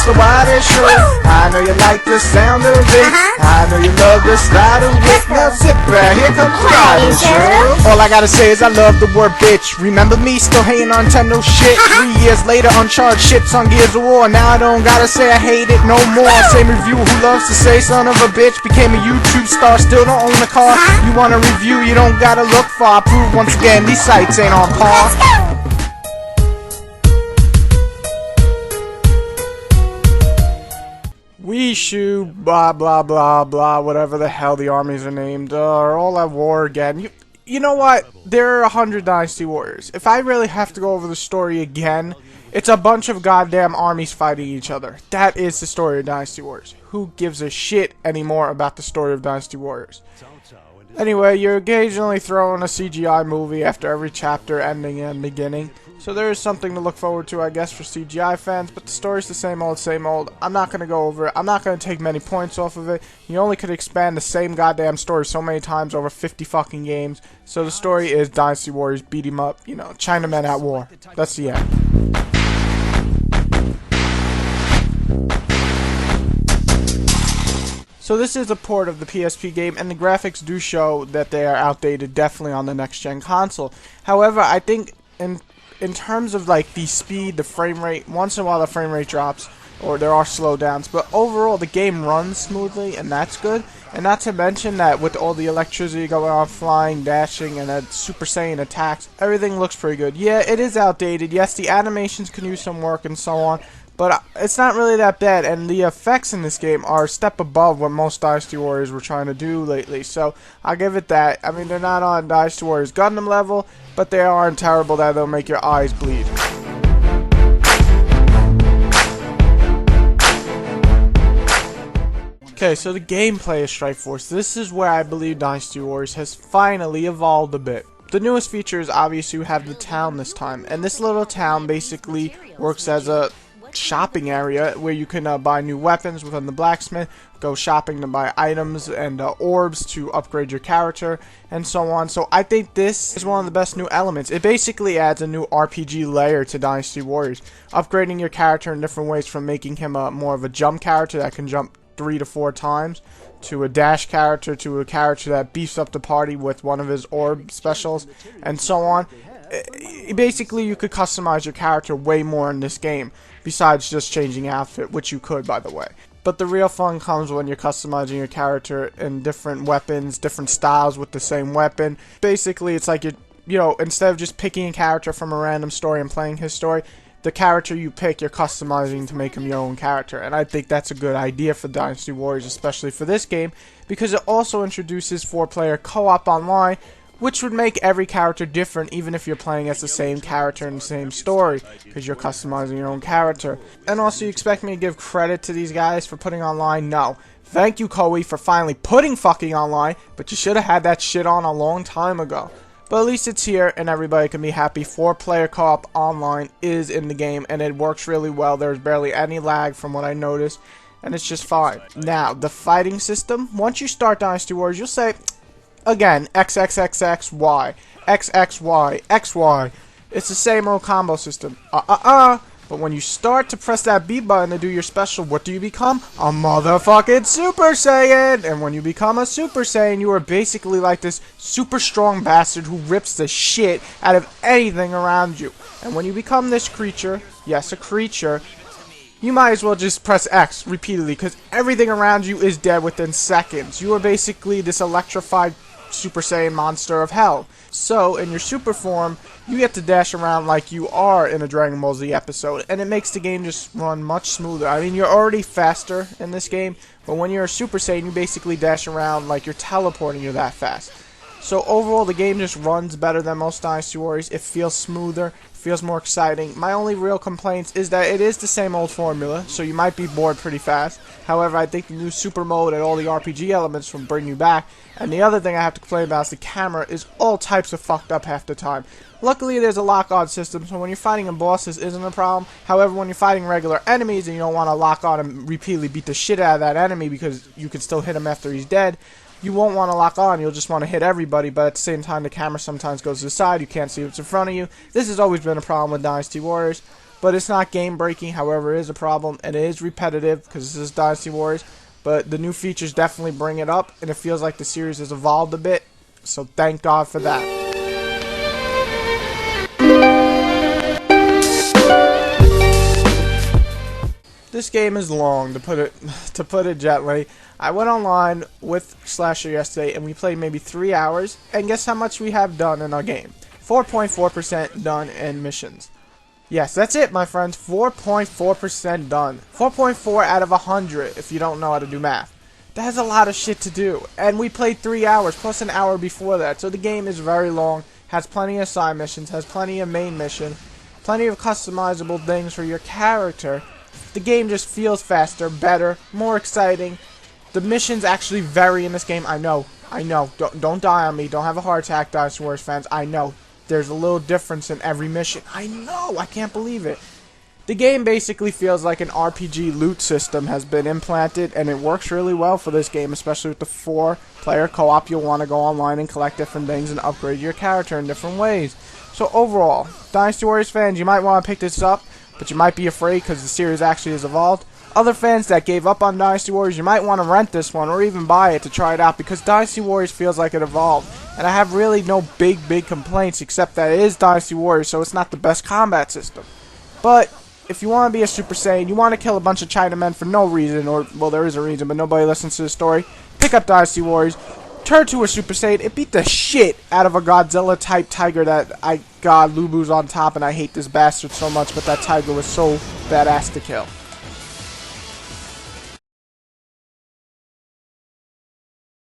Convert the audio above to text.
the whitest shirt. I know you like the sound of it. I know you love the style of it. Now sit back, here comes the riding shirt. All I gotta say is I love the word bitch. Remember me still hating on Nintendo shit? 3 years later, uncharged shits on Gears of War. Now I don't gotta say I hate it no more. Same review who loves to say son of a bitch became a YouTube star, still don't own a car. You want a review, you don't gotta look far. Prove once again, these sites ain't on par. We shoot, blah blah blah blah, whatever the hell the armies are named, are all at war again. You know what? There are 100 Dynasty Warriors. If I really have to go over the story again, it's a bunch of goddamn armies fighting each other. That is the story of Dynasty Warriors. Who gives a shit anymore about the story of Dynasty Warriors? Anyway, you're occasionally throwing a CGI movie after every chapter, ending and beginning. So there is something to look forward to, I guess, for CGI fans, but the story's the same old, same old. I'm not going to go over it. I'm not going to take many points off of it. You only could expand the same goddamn story so many times over 50 fucking games. So the story is Dynasty Warriors beat 'em up, you know, Chinamen at war. That's the end. So this is a port of the PSP game, and the graphics do show that they are outdated, definitely on the next-gen console. However, I think in terms of like the speed, the frame rate, once in a while the frame rate drops, or there are slowdowns, but overall the game runs smoothly, and that's good. And not to mention that with all the electricity going on, flying, dashing, and Super Saiyan attacks, everything looks pretty good. Yeah, it is outdated. Yes, the animations can use some work and so on, but it's not really that bad, and the effects in this game are a step above what most Dynasty Warriors were trying to do lately, so I'll give it that. I mean, they're not on Dynasty Warriors Gundam level, but they aren't terrible that they'll make your eyes bleed. Okay, so the gameplay of Strike Force. This is where I believe Dynasty Warriors has finally evolved a bit. The newest feature is obviously you have the town this time, and this little town basically works as a shopping area where you can buy new weapons within the blacksmith, go shopping to buy items and orbs to upgrade your character, and so on. So I think this is one of the best new elements. It basically adds a new RPG layer to Dynasty Warriors, upgrading your character in different ways, from making him more of a jump character that can jump 3 to 4 times, to a dash character, to a character that beefs up the party with one of his orb specials, and so on. Basically, you could customize your character way more in this game, besides just changing outfit, which you could, by the way. But the real fun comes when you're customizing your character in different weapons, different styles with the same weapon. Basically, it's like you know, instead of just picking a character from a random story and playing his story, the character you pick, you're customizing to make him your own character. And I think that's a good idea for Dynasty Warriors, especially for this game, because it also introduces 4-player co-op online, which would make every character different, even if you're playing as the same character in the same story, because you're customizing your own character. And also, you expect me to give credit to these guys for putting online? No. Thank you, Koei, for finally putting fucking online, but you should have had that shit on a long time ago. But at least it's here, and everybody can be happy. 4-player co-op online is in the game, and it works really well. There's barely any lag from what I noticed, and it's just fine. Now, the fighting system. Once you start Dynasty Warriors, you'll say, again, XXXXY, XXY, XY. It's the same old combo system. But when you start to press that B button to do your special, what do you become? A motherfucking Super Saiyan! And when you become a Super Saiyan, you are basically like this super strong bastard who rips the shit out of anything around you. And when you become this creature, yes, a creature, you might as well just press X repeatedly, because everything around you is dead within seconds. You are basically this electrified Super Saiyan monster of hell. So, in your super form, you get to dash around like you are in a Dragon Ball Z episode, and it makes the game just run much smoother. I mean, you're already faster in this game, but when you're a Super Saiyan, you basically dash around like you're teleporting, you're that fast. So overall, the game just runs better than most Dynasty Warriors. It feels smoother, feels more exciting. My only real complaints is that it is the same old formula, so you might be bored pretty fast. However, I think the new super mode and all the RPG elements will bring you back. And the other thing I have to complain about is the camera is all types of fucked up half the time. Luckily, there's a lock-on system, so when you're fighting in bosses, isn't a problem. However, when you're fighting regular enemies and you don't want to lock on and repeatedly beat the shit out of that enemy because you can still hit him after he's dead, you won't want to lock on, you'll just want to hit everybody, but at the same time the camera sometimes goes to the side, you can't see what's in front of you. This has always been a problem with Dynasty Warriors, but it's not game breaking. However, it is a problem, and it is repetitive because this is Dynasty Warriors. But the new features definitely bring it up, and it feels like the series has evolved a bit. So thank God for that. This game is long, to put it gently. I went online with Slasher yesterday, and we played maybe 3 hours. And guess how much we have done in our game? 4.4% done in missions. Yes, that's it, my friends. 4.4% done. 4.4 out of 100, if you don't know how to do math. That is a lot of shit to do. And we played 3 hours, plus an hour before that. So the game is very long, has plenty of side missions, has plenty of main mission, plenty of customizable things for your character. The game just feels faster, better, more exciting. The missions actually vary in this game. I know. Don't die on me. Don't have a heart attack, Dynasty Warriors fans. I know. There's a little difference in every mission. I know. I can't believe it. The game basically feels like an RPG loot system has been implanted, and it works really well for this game, especially with the 4-player co-op. You'll want to go online and collect different things and upgrade your character in different ways. So overall, Dynasty Warriors fans, you might want to pick this up, but you might be afraid because the series actually has evolved. Other fans that gave up on Dynasty Warriors, you might want to rent this one or even buy it to try it out, because Dynasty Warriors feels like it evolved. And I have really no big complaints, except that it is Dynasty Warriors, so it's not the best combat system. But if you want to be a Super Saiyan, you want to kill a bunch of Chinamen for no reason, or, well, there is a reason, but nobody listens to the story, pick up Dynasty Warriors, turn to a Super Saiyan, it beat the shit out of a Godzilla-type tiger that God, Lubu's on top, and I hate this bastard so much, but that tiger was so badass to kill.